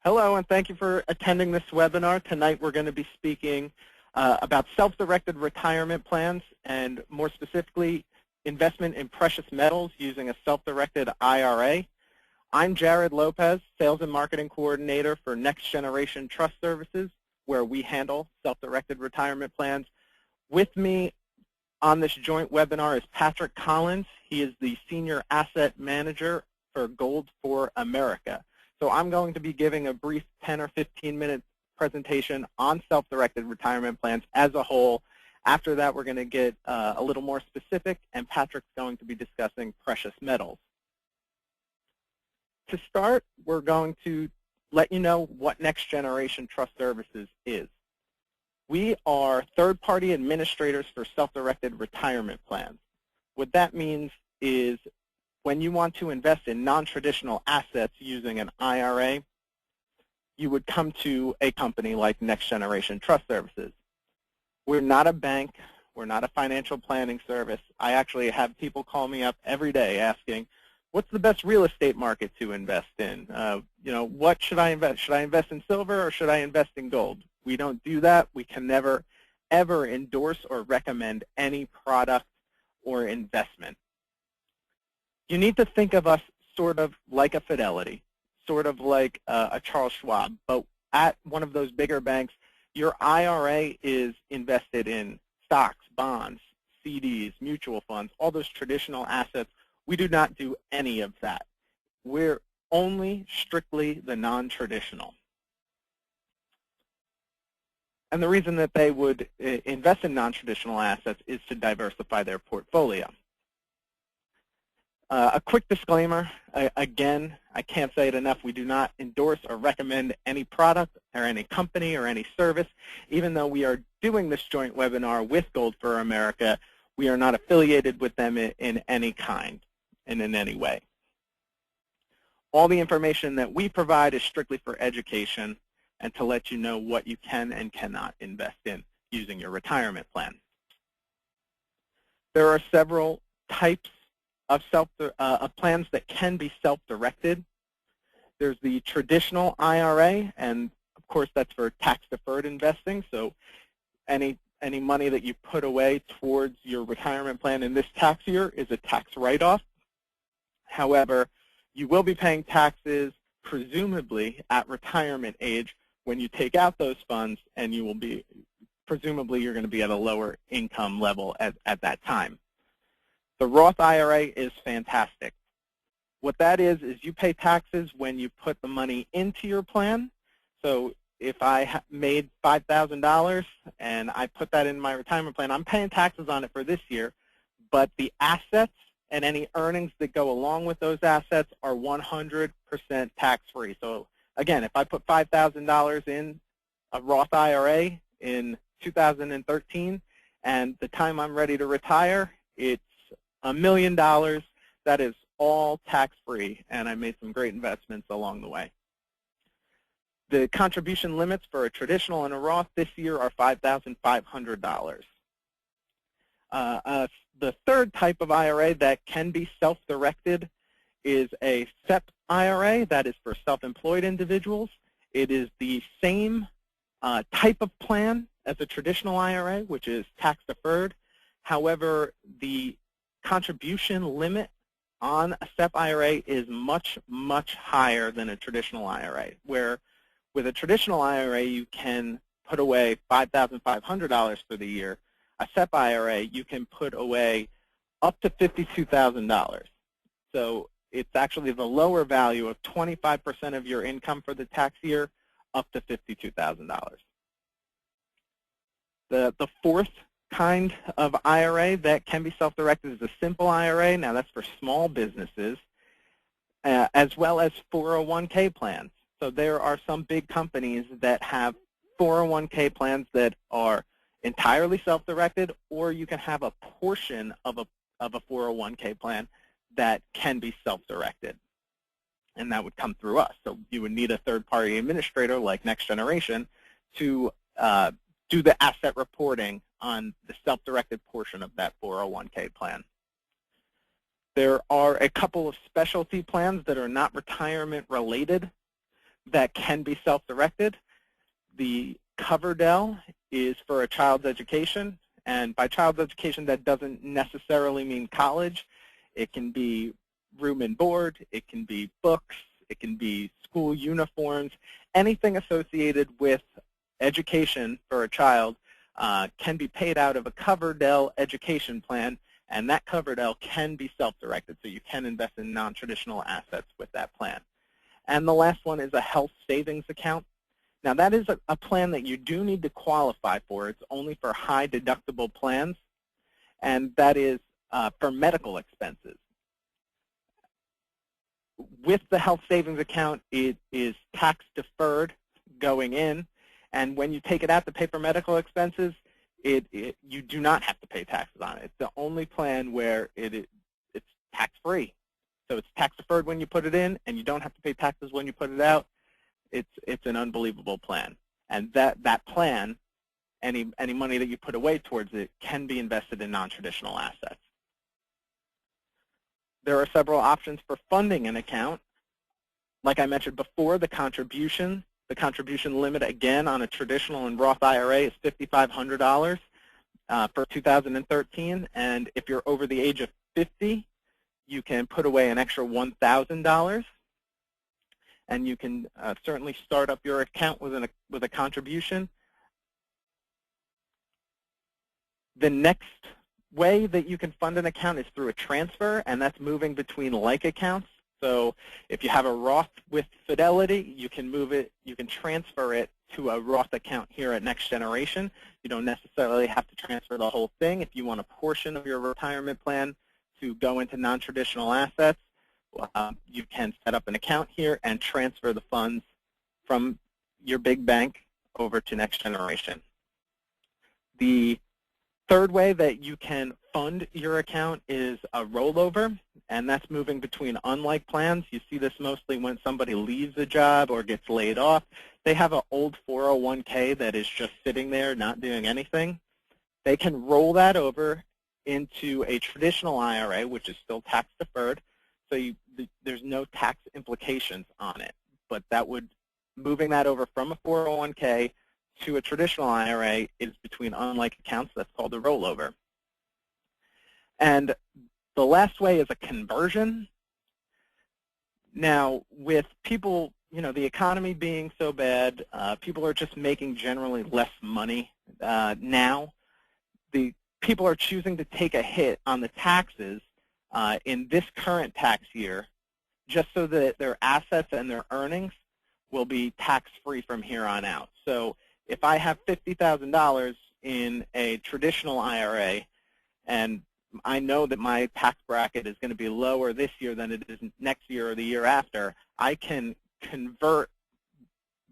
Hello, and thank you for attending this webinar. Tonight we're going to be speaking about self-directed retirement plans, and more specifically, investment in precious metals using a self-directed IRA. I'm Jared Lopez, Sales and Marketing Coordinator for Next Generation Trust Services, where we handle self-directed retirement plans. With me on this joint webinar is Patrick Collins. He is the Senior Asset Manager for Gold for America. So I'm going to be giving a brief 10 or 15-minute presentation on self-directed retirement plans as a whole. After that, we're going to get a little more specific, and Patrick's going to be discussing precious metals. To start, we're going to let you know what Next Generation Trust Services is. We are third-party administrators for self-directed retirement plans. What that means is when you want to invest in non-traditional assets using an IRA, you would come to a company like Next Generation Trust Services. We're not a bank. We're not a financial planning service. I actually have people call me up every day asking, what's the best real estate market to invest in? What should I invest? Should I invest in silver or should I invest in gold? We don't do that. We can never, ever endorse or recommend any product or investment. You need to think of us sort of like a Fidelity, sort of like a Charles Schwab, but at one of those bigger banks, your IRA is invested in stocks, bonds, CDs, mutual funds, all those traditional assets. We do not do any of that. We're only strictly the non-traditional. And the reason that they would invest in non-traditional assets is to diversify their portfolio. A quick disclaimer, again, I can't say it enough, we do not endorse or recommend any product or any company or any service. Even though we are doing this joint webinar with Gold for America, we are not affiliated with them in any kind and in any way. All the information that we provide is strictly for education and to let you know what you can and cannot invest in using your retirement plan. There are several types of plans that can be self-directed. There's the traditional IRA, and of course that's for tax-deferred investing. So any money that you put away towards your retirement plan in this tax year is a tax write-off. However, you will be paying taxes presumably at retirement age when you take out those funds, and you will be, presumably you're going to be at a lower income level at that time. The Roth IRA is fantastic. What that is you pay taxes when you put the money into your plan. So if I made $5,000 and I put that in my retirement plan, I'm paying taxes on it for this year, but the assets and any earnings that go along with those assets are 100% tax-free. So again, if I put $5,000 in a Roth IRA in 2013, and the time I'm ready to retire, it's $1 million. That is all tax-free, and I made some great investments along the way. The contribution limits for a traditional and a Roth this year are $5,500. The third type of IRA that can be self-directed is a Sep Ira, that is for self-employed individuals. It is the same type of plan as a traditional IRA, which is tax-deferred. However, the contribution limit on a Sep IRA is much, much higher than a traditional IRA, where with a traditional IRA you can put away $5,500 for the year. A Sep IRA you can put away up to $52,000. So it's actually the lower value of 25% of your income for the tax year up to $52,000. The fourth kind of IRA that can be self-directed is a Simple Ira. Now that's for small businesses, as well as 401k plans. So there are some big companies that have 401k plans that are entirely self-directed, or you can have a portion of a 401k plan that can be self-directed, and that would come through us. So you would need a third-party administrator like Next Generation to do the asset reporting on the self-directed portion of that 401k plan. There are a couple of specialty plans that are not retirement related. that can be self-directed. The Coverdell is for a child's education, and by child's education, that doesn't necessarily mean college. It can be room and board, it can be books, it can be school uniforms. Anything associated with education for a child can be paid out of a Coverdell education plan, and that Coverdell can be self-directed, so you can invest in non-traditional assets with that plan. And the last one is a health savings account. Now, that is a plan that you do need to qualify for. It's only for high deductible plans, and that is for medical expenses. With the health savings account, it is tax deferred going in, and when you take it out to pay for medical expenses, you do not have to pay taxes on it. It's the only plan where it's tax-free. So it's tax deferred when you put it in, and you don't have to pay taxes when you put it out. It's an unbelievable plan. And that plan, any money that you put away towards it, can be invested in non-traditional assets. There are several options for funding an account. Like I mentioned before, the contribution limit, again, on a traditional and Roth IRA is $5,500 for 2013. And if you're over the age of 50, you can put away an extra $1,000. And you can certainly start up your account with a contribution. The next way that you can fund an account is through a transfer, and that's moving between like accounts. So if you have a Roth with Fidelity, you can move it, you can transfer it to a Roth account here at Next Generation. You don't necessarily have to transfer the whole thing. If you want a portion of your retirement plan to go into non-traditional assets, you can set up an account here and transfer the funds from your big bank over to Next Generation. The third way that you can fund your account is a rollover, and that's moving between unlike plans. You see this mostly when somebody leaves a job or gets laid off. They have an old 401k that is just sitting there not doing anything. They can roll that over into a traditional IRA, which is still tax deferred. So there's no tax implications on it, but moving that over from a 401k to a traditional IRA is between unlike accounts. That's called a rollover. And the last way is a conversion. Now, with people, the economy being so bad, people are just making generally less money now. The people are choosing to take a hit on the taxes in this current tax year, just so that their assets and their earnings will be tax-free from here on out. So if I have $50,000 in a traditional IRA, and I know that my tax bracket is going to be lower this year than it is next year or the year after, I can convert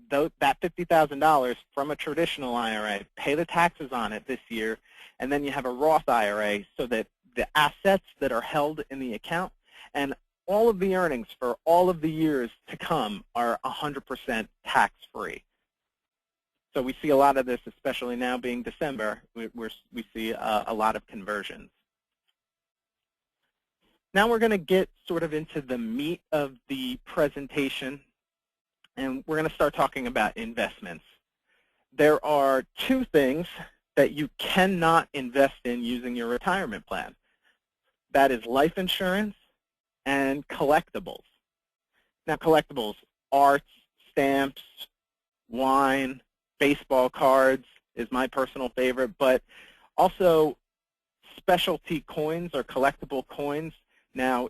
that $50,000 from a traditional IRA, pay the taxes on it this year, and then you have a Roth IRA so that the assets that are held in the account and all of the earnings for all of the years to come are 100% tax-free. So we see a lot of this, especially now being December, we see a lot of conversions. Now we're going to get sort of into the meat of the presentation, and we're going to start talking about investments. There are two things that you cannot invest in using your retirement plan. That is life insurance and collectibles. Now, collectibles, arts, stamps, wine, baseball cards is my personal favorite, but also specialty coins or collectible coins. Now,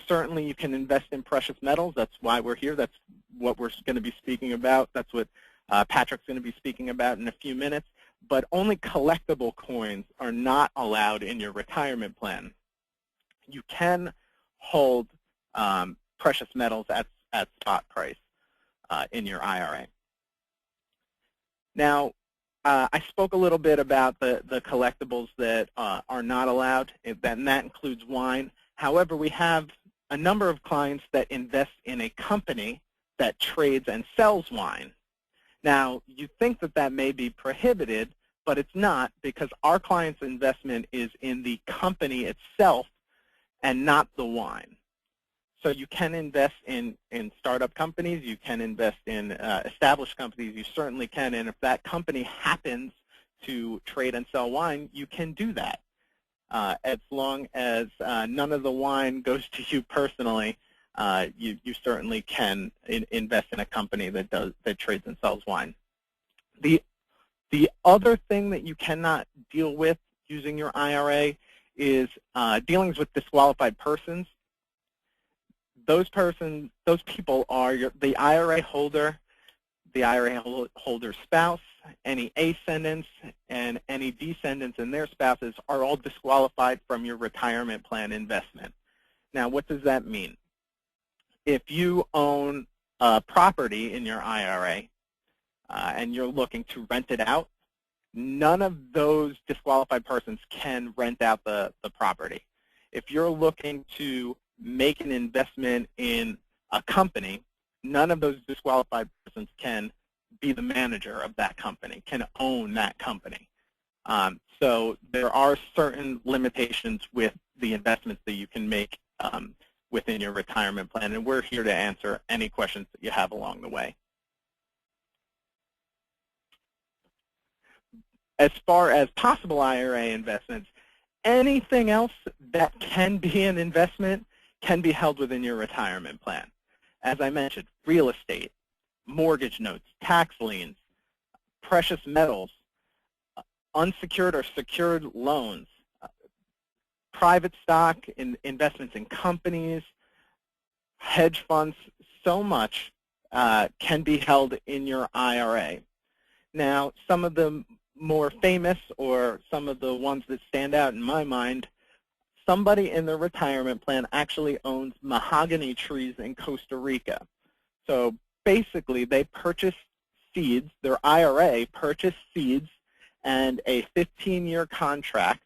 certainly you can invest in precious metals. That's why we're here. That's what we're going to be speaking about. That's what Patrick's going to be speaking about in a few minutes. But only collectible coins are not allowed in your retirement plan. You can hold precious metals at spot price in your IRA. Now, I spoke a little bit about the collectibles that are not allowed, and that includes wine. However, we have a number of clients that invest in a company that trades and sells wine. Now, you think that that may be prohibited, but it's not, because our client's investment is in the company itself and not the wine. So you can invest in startup companies. You can invest in established companies. You certainly can. And if that company happens to trade and sell wine, you can do that. As long as none of the wine goes to you personally, you certainly can invest in a company that trades and sells wine. The other thing that you cannot deal with using your IRA is dealings with disqualified persons. Those people are the IRA holder, the IRA holder's spouse, any ascendants, and any descendants and their spouses are all disqualified from your retirement plan investment. Now, what does that mean? If you own property in your IRA and you're looking to rent it out, none of those disqualified persons can rent out the property. If you're looking to make an investment in a company, none of those disqualified persons can be the manager of that company, can own that company. So there are certain limitations with the investments that you can make within your retirement plan, and we're here to answer any questions that you have along the way. As far as possible IRA investments, anything else that can be an investment can be held within your retirement plan. As I mentioned, real estate, mortgage notes, tax liens, precious metals, unsecured or secured loans, private stock, investments in companies, hedge funds, so much can be held in your IRA. Now, some of the more famous or some of the ones that stand out in my mind, somebody in their retirement plan actually owns mahogany trees in Costa Rica. So basically, they purchase seeds, their IRA purchased seeds and a 15-year contract,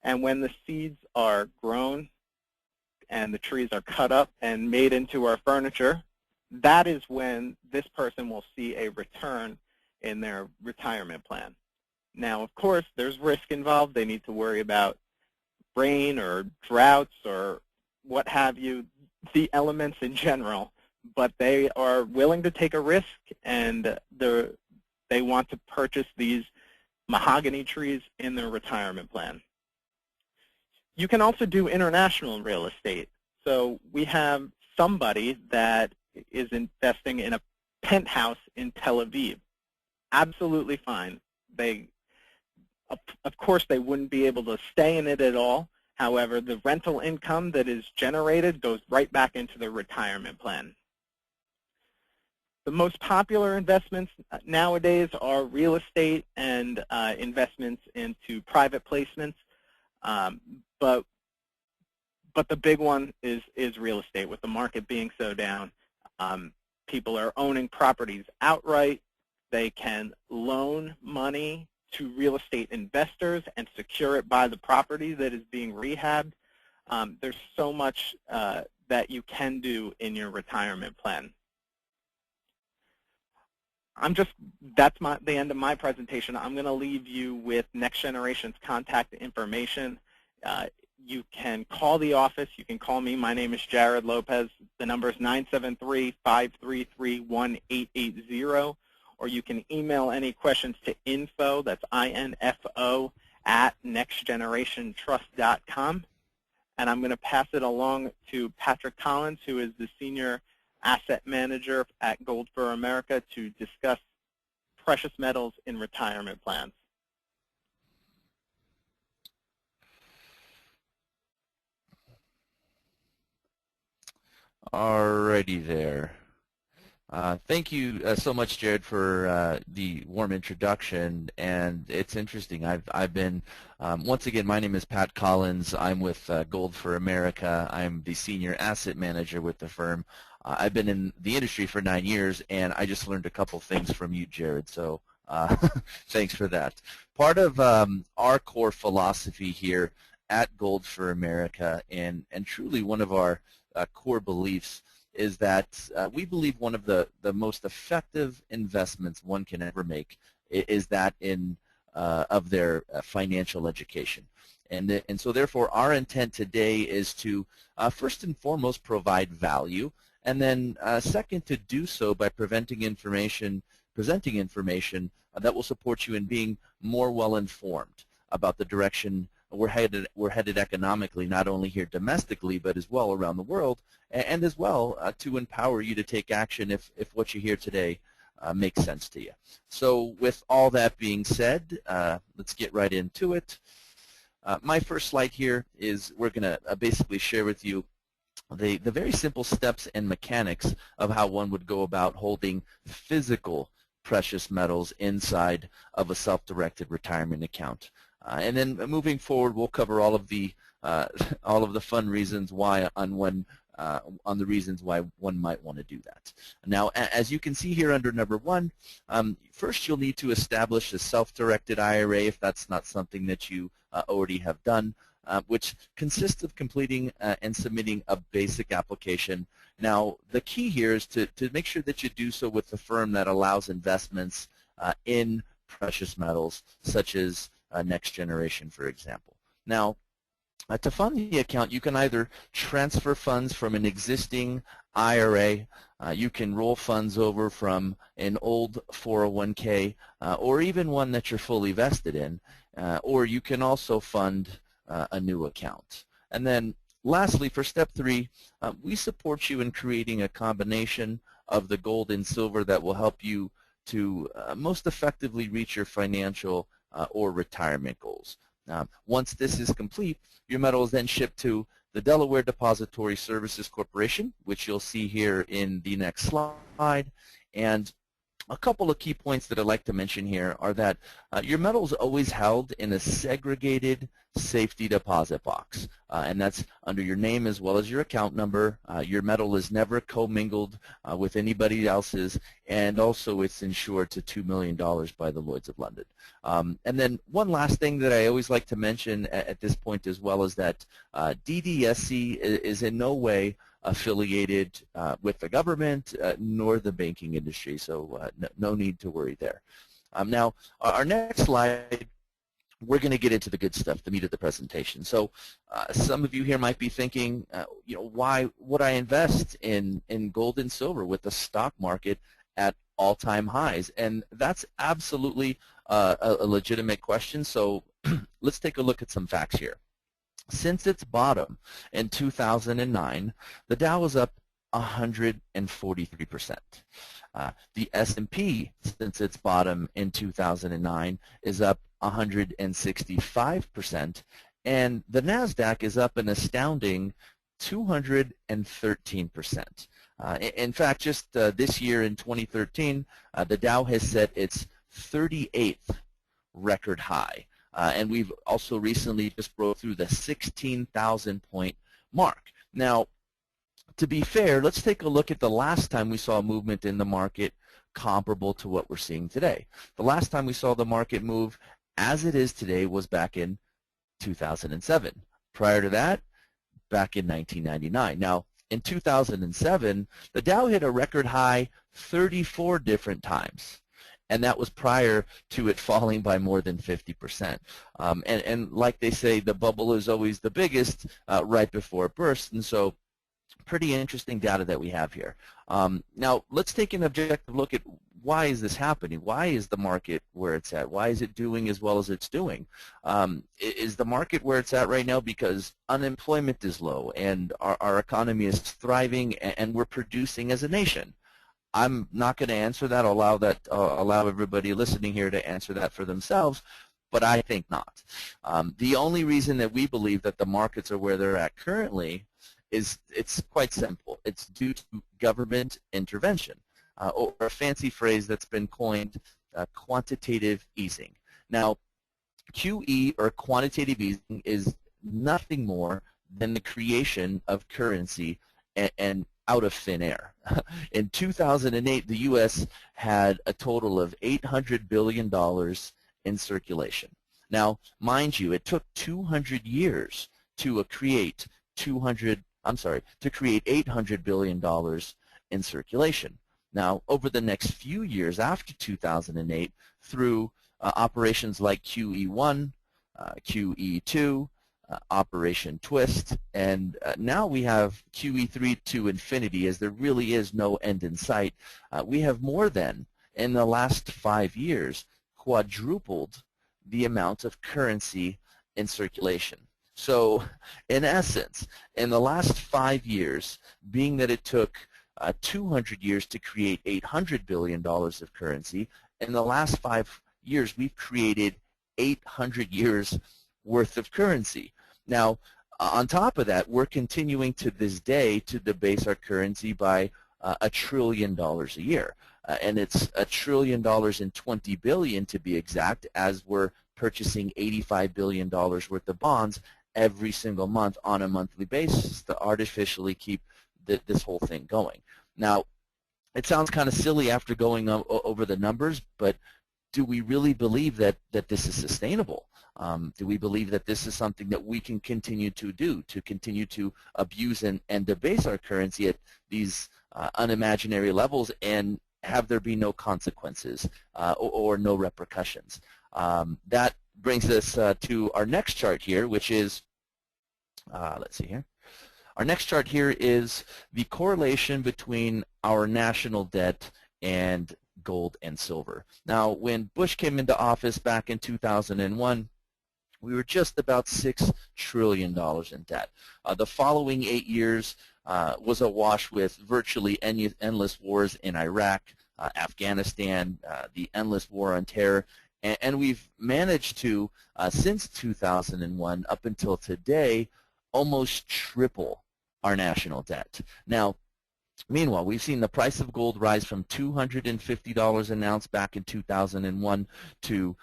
and when the seeds are grown and the trees are cut up and made into our furniture, that is when this person will see a return in their retirement plan. Now, of course, there's risk involved. They need to worry about rain or droughts or what have you, the elements in general, but they are willing to take a risk, and they want to purchase these mahogany trees in their retirement plan. You can also do international real estate. So we have somebody that is investing in a penthouse in Tel Aviv. Absolutely fine. Of course, they wouldn't be able to stay in it at all. However, the rental income that is generated goes right back into the retirement plan. The most popular investments nowadays are real estate and investments into private placements, but the big one is real estate. With the market being so down, people are owning properties outright. They can loan money to real estate investors and secure it by the property that is being rehabbed. There's so much that you can do in your retirement plan. That's the end of my presentation. I'm going to leave you with Next Generation's contact information. You can call the office. You can call me. My name is Jared Lopez. The number is 973-533-1880. Or you can email any questions to info, that's INFO, @nextgenerationtrust.com. And I'm going to pass it along to Patrick Collins, who is the Senior Asset Manager at Gold for America, to discuss precious metals in retirement plans. Alrighty there. Thank you so much, Jared, for the warm introduction. And it's interesting. I've been once again. My name is Pat Collins. I'm with Gold for America. I'm the senior asset manager with the firm. I've been in the industry for 9 years, and I just learned a couple things from you, Jared. So thanks for that. Part of our core philosophy here at Gold for America, and truly one of our core beliefs, is that we believe one of the most effective investments one can ever make is that in financial education. And so therefore our intent today is to first and foremost provide value, and then second, to do so by presenting information that will support you in being more well informed about the direction we're headed economically, not only here domestically but as well around the world, and as well to empower you to take action if what you hear today makes sense to you. So with all that being said, let's get right into it. My first slide here is we're going to basically share with you the very simple steps and mechanics of how one would go about holding physical precious metals inside of a self-directed retirement account. And then moving forward, we'll cover all of the fun reasons why on the reasons why one might want to do that. Now, as you can see here under number 1, first you'll need to establish a self-directed IRA if that's not something that you already have done, which consists of completing and submitting a basic application. Now, the key here is to make sure that you do so with a firm that allows investments in precious metals, such as Next Generation, for example. Now, to fund the account, you can either transfer funds from an existing IRA, you can roll funds over from an old 401k, or even one that you're fully vested in, or you can also fund a new account. And then lastly, for step 3, we support you in creating a combination of the gold and silver that will help you to most effectively reach your financial or retirement goals. Once this is complete, your metal is then shipped to the Delaware Depository Services Corporation, which you'll see here in the next slide. And a couple of key points that I'd like to mention here are that your metal is always held in a segregated safety deposit box, and that's under your name as well as your account number. Your metal is never commingled with anybody else's, and also it's insured to $2 million by the Lloyd's of London. And then one last thing that I always like to mention at this point as well is that DDSC is in no way affiliated with the government nor the banking industry, so no need to worry there. Now, our next slide, we're going to get into the good stuff, the meat of the presentation. So some of you here might be thinking, why would I invest in gold and silver with the stock market at all-time highs? And that's absolutely a legitimate question, so let's take a look at some facts here. Since its bottom in 2009, the Dow is up 143%. The S&P, since its bottom in 2009, is up 165%, and the NASDAQ is up an astounding 213%. In fact, just this year in 2013, the Dow has set its 38th record high. And we've also recently just broke through the 16,000 point mark. Now, to be fair, let's take a look at the last time we saw a movement in the market comparable to what we're seeing today. The last time we saw the market move as it is today was back in 2007. Prior to that, back in 1999. Now, in 2007, the Dow hit a record high 34 different times. And that was prior to it falling by more than 50%. And like they say, the bubble is always the biggest right before it bursts. And so pretty interesting data that we have here. Now, let's take an objective look at why is this happening? Why is the market where it's at? Why is it doing as well as it's doing? Is the market where it's at right now because unemployment is low and our economy is thriving and we're producing as a nation? I'm not going to answer that. I'll allow everybody listening here to answer that for themselves, but I think not. The only reason that we believe that the markets are where they're at currently is it's quite simple. It's due to government intervention, or a fancy phrase that's been coined, quantitative easing. Now, QE, or quantitative easing, is nothing more than the creation of currency and out of thin air. In 2008, the U.S. had a total of $800 billion in circulation. Now, mind you, it took 200 years to create $800 billion in circulation. Now, over the next few years after 2008, through operations like QE1, QE2, Operation Twist, and now we have QE3 to infinity, as there really is no end in sight. We have more than, in the last 5 years, quadrupled the amount of currency in circulation. So, in essence, in the last 5 years, being that it took 200 years to create $800 billion of currency, in the last 5 years we've created 800 years worth of currency. Now, on top of that, we're continuing to this day to debase our currency by $1 trillion a year. And it's $1 trillion and 20 billion to be exact, as we're purchasing $85 billion worth of bonds every single month on a monthly basis to artificially keep this whole thing going. Now, it sounds kind of silly after going over the numbers, but do we really believe that this is sustainable? Do we believe that this is something that we can continue to do, to continue to abuse and debase our currency at these unimaginary levels and have there be no consequences or no repercussions? That brings us to our next chart here, which is, let's see here. Our next chart here is the correlation between our national debt and gold and silver. Now, when Bush came into office back in 2001, we were just about $6 trillion in debt. The following 8 years was awash with virtually endless wars in Iraq, Afghanistan, the endless war on terror, and we've managed to, since 2001 up until today, almost triple our national debt. Now, meanwhile, we've seen the price of gold rise from $250 an ounce back in 2001 to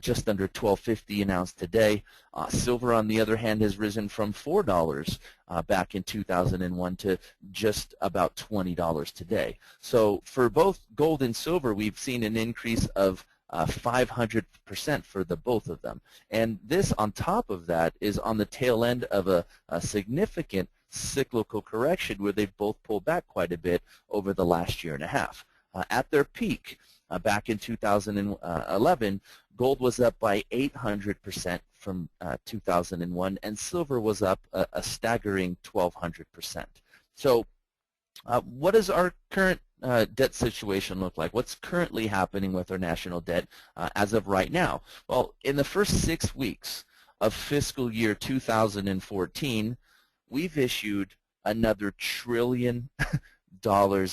just under $12.50 an ounce today. Silver, on the other hand, has risen from $4 back in 2001 to just about $20 today. So for both gold and silver, we've seen an increase of 500% for the both of them. And this, on top of that, is on the tail end of a significant cyclical correction where they've both pulled back quite a bit over the last year and a half. At their peak, back in 2011, gold was up by 800% from 2001, and silver was up a staggering 1,200%. So what does our current debt situation look like? What's currently happening with our national debt as of right now? Well, in the first 6 weeks of fiscal year 2014, we've issued another $1 trillion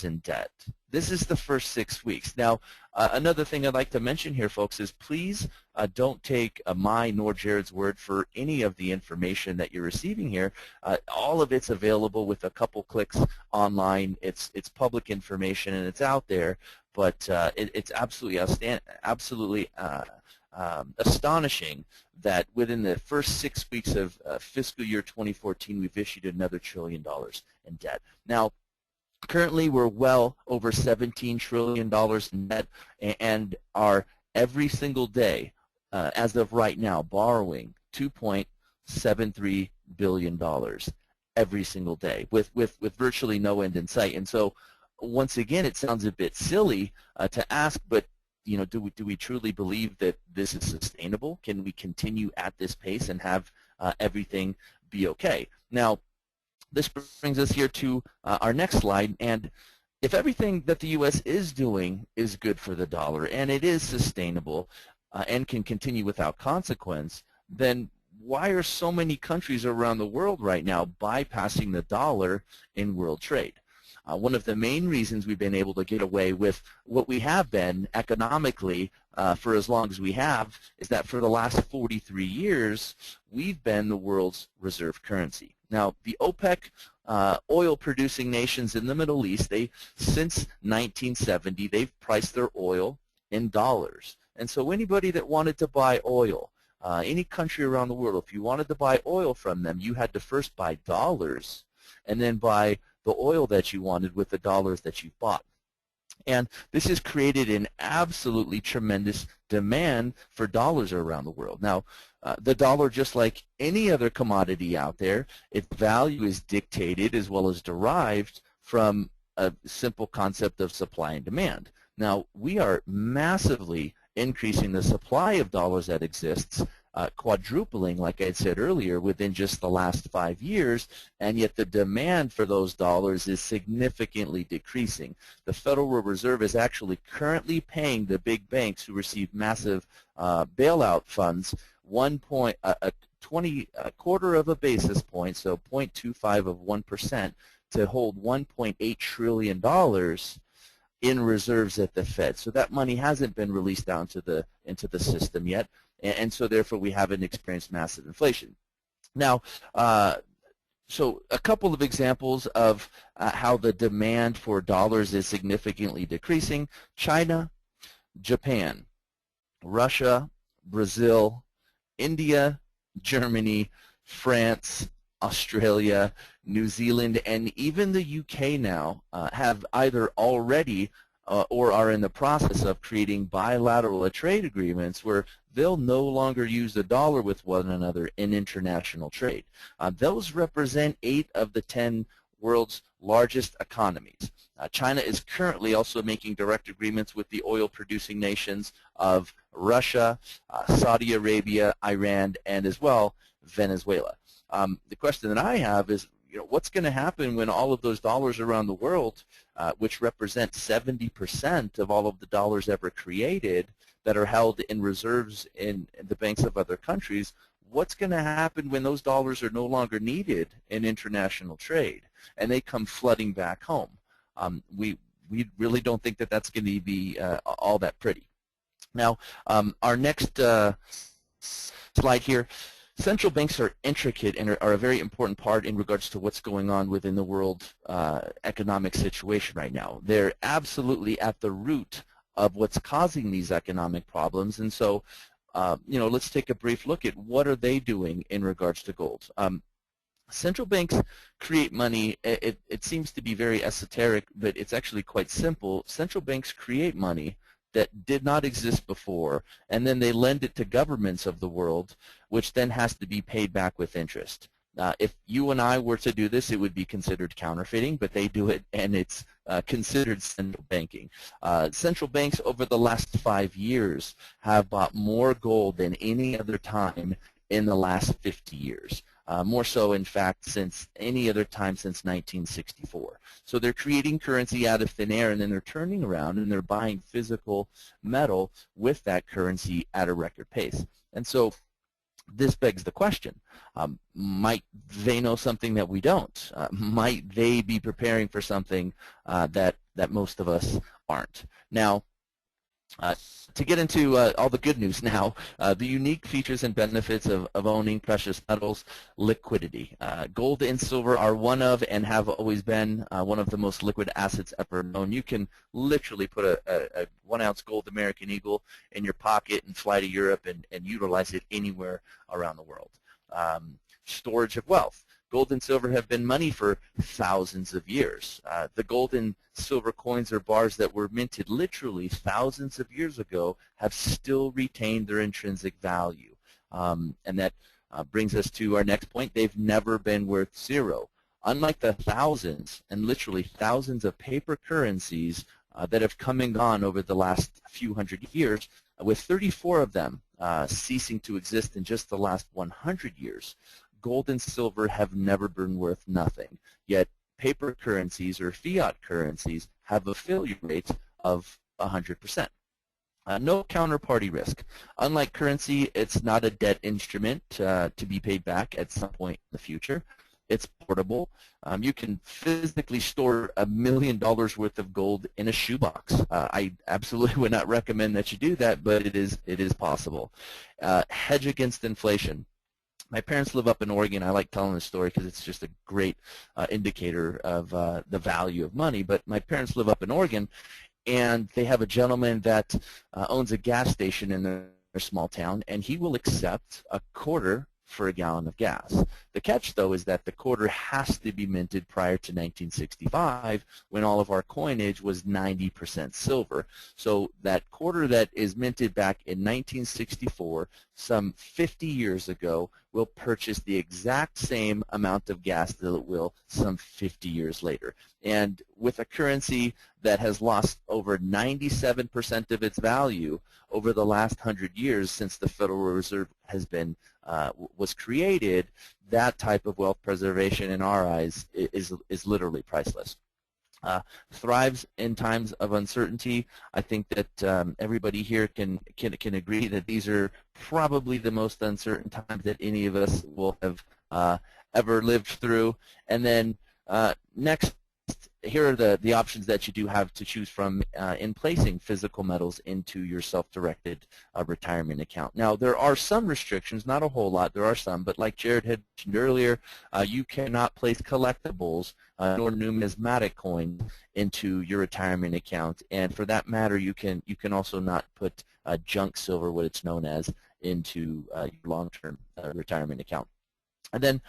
in debt. This is the first 6 weeks. Now, another thing I'd like to mention here, folks, is please don't take my nor Jared's word for any of the information that you're receiving here. All of it's available with a couple clicks online. It's public information and it's out there, but it's absolutely outstanding, absolutely astonishing that within the first 6 weeks of fiscal year 2014, we've issued another $1 trillion in debt. Now, currently, we're well over $17 trillion in debt and are every single day, as of right now, borrowing $2.73 billion every single day with virtually no end in sight. And so, once again, it sounds a bit silly to ask, but you know, do we truly believe that this is sustainable? Can we continue at this pace and have everything be okay? Now, this brings us here to our next slide, and if everything that the U.S. is doing is good for the dollar and it is sustainable and can continue without consequence, then why are so many countries around the world right now bypassing the dollar in world trade? One of the main reasons we've been able to get away with what we have been economically for as long as we have is that for the last 43 years, we've been the world's reserve currency. Now, the OPEC oil-producing nations in the Middle East, since 1970, they've priced their oil in dollars. And so anybody that wanted to buy oil, any country around the world, if you wanted to buy oil from them, you had to first buy dollars and then buy the oil that you wanted with the dollars that you bought. And this has created an absolutely tremendous demand for dollars around the world. Now, the dollar, just like any other commodity out there, its value is dictated as well as derived from a simple concept of supply and demand. Now, we are massively increasing the supply of dollars that exists, quadrupling, like I had said earlier, within just the last 5 years, and yet the demand for those dollars is significantly decreasing. The Federal Reserve is actually currently paying the big banks who receive massive bailout funds a quarter of a basis point, so 0.25 of 1%, to hold $1.8 trillion in reserves at the Fed. So that money hasn't been released out into the system yet, and so therefore we haven't experienced massive inflation. Now, so a couple of examples of how the demand for dollars is significantly decreasing: China, Japan, Russia, Brazil, India, Germany, France, Australia, New Zealand, and even the UK now have either already or are in the process of creating bilateral trade agreements where they'll no longer use the dollar with one another in international trade. Those represent 8 of the 10 world's largest economies. China is currently also making direct agreements with the oil-producing nations of Russia, Saudi Arabia, Iran, and as well Venezuela. The question that I have is, what's going to happen when all of those dollars around the world, which represent 70% of all of the dollars ever created that are held in reserves in the banks of other countries, what's going to happen when those dollars are no longer needed in international trade and they come flooding back home? We really don't think that that's going to be all that pretty. Now, our next slide here. Central banks are intricate and are a very important part in regards to what's going on within the world economic situation right now. They're absolutely at the root of what's causing these economic problems, and so let's take a brief look at what are they doing in regards to gold. Central banks create money. It seems to be very esoteric, but it's actually quite simple. Central banks create money that did not exist before, and then they lend it to governments of the world, which then has to be paid back with interest. If you and I were to do this, it would be considered counterfeiting, but they do it, and it's considered central banking. Central banks over the last 5 years have bought more gold than any other time in the last 50 years. More so, in fact, since any other time since 1964. So they're creating currency out of thin air, and then they're turning around and they're buying physical metal with that currency at a record pace. And so this begs the question, might they know something that we don't? Might they be preparing for something that most of us aren't? Now, to get into all the good news now, the unique features and benefits of owning precious metals: liquidity. Gold and silver are one of and have always been one of the most liquid assets ever known. You can literally put a 1-ounce gold American Eagle in your pocket and fly to Europe and utilize it anywhere around the world. Storage of wealth. Gold and silver have been money for thousands of years. The gold and silver coins or bars that were minted literally thousands of years ago have still retained their intrinsic value. And that brings us to our next point. They've never been worth zero. Unlike the thousands and literally thousands of paper currencies that have come and gone over the last few hundred years, with 34 of them ceasing to exist in just the last 100 years, gold and silver have never been worth nothing. Yet paper currencies or fiat currencies have a failure rate of 100%. No counterparty risk. Unlike currency, it's not a debt instrument to be paid back at some point in the future. It's portable. You can physically store $1 million worth of gold in a shoebox. I absolutely would not recommend that you do that, but it is possible. Hedge against inflation. My parents live up in Oregon. I like telling this story because it's just a great indicator of the value of money. But my parents live up in Oregon, and they have a gentleman that owns a gas station in their small town, and he will accept a quarter for a gallon of gas. The catch, though, is that the quarter has to be minted prior to 1965, when all of our coinage was 90% silver. So that quarter that is minted back in 1964, some 50 years ago, will will purchase the exact same amount of gas that it will some 50 years later. And with a currency that has lost over 97% of its value over the last 100 years since the Federal Reserve has been was created, that type of wealth preservation in our eyes is literally priceless. Thrives in times of uncertainty. I think that everybody here can agree that these are probably the most uncertain times that any of us will have ever lived through. And then next, here are the options that you do have to choose from in placing physical metals into your self-directed retirement account. Now, there are some restrictions, not a whole lot, there are some, but like Jared had mentioned earlier, you cannot place collectibles nor numismatic coins into your retirement account. And for that matter, you can also not put junk silver, what it's known as, into your long-term retirement account. And then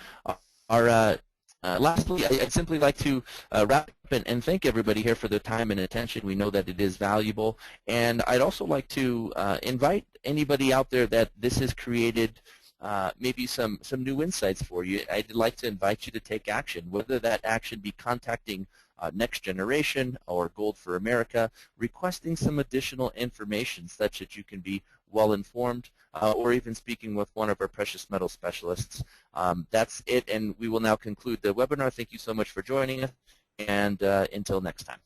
lastly, I'd simply like to wrap up and thank everybody here for their time and attention. We know that it is valuable. And I'd also like to invite anybody out there that this has created maybe some new insights for you. I'd like to invite you to take action, whether that action be contacting Next Generation or Gold for America, requesting some additional information such that you can be well informed, or even speaking with one of our precious metal specialists. That's it, and we will now conclude the webinar. Thank you so much for joining us, and until next time.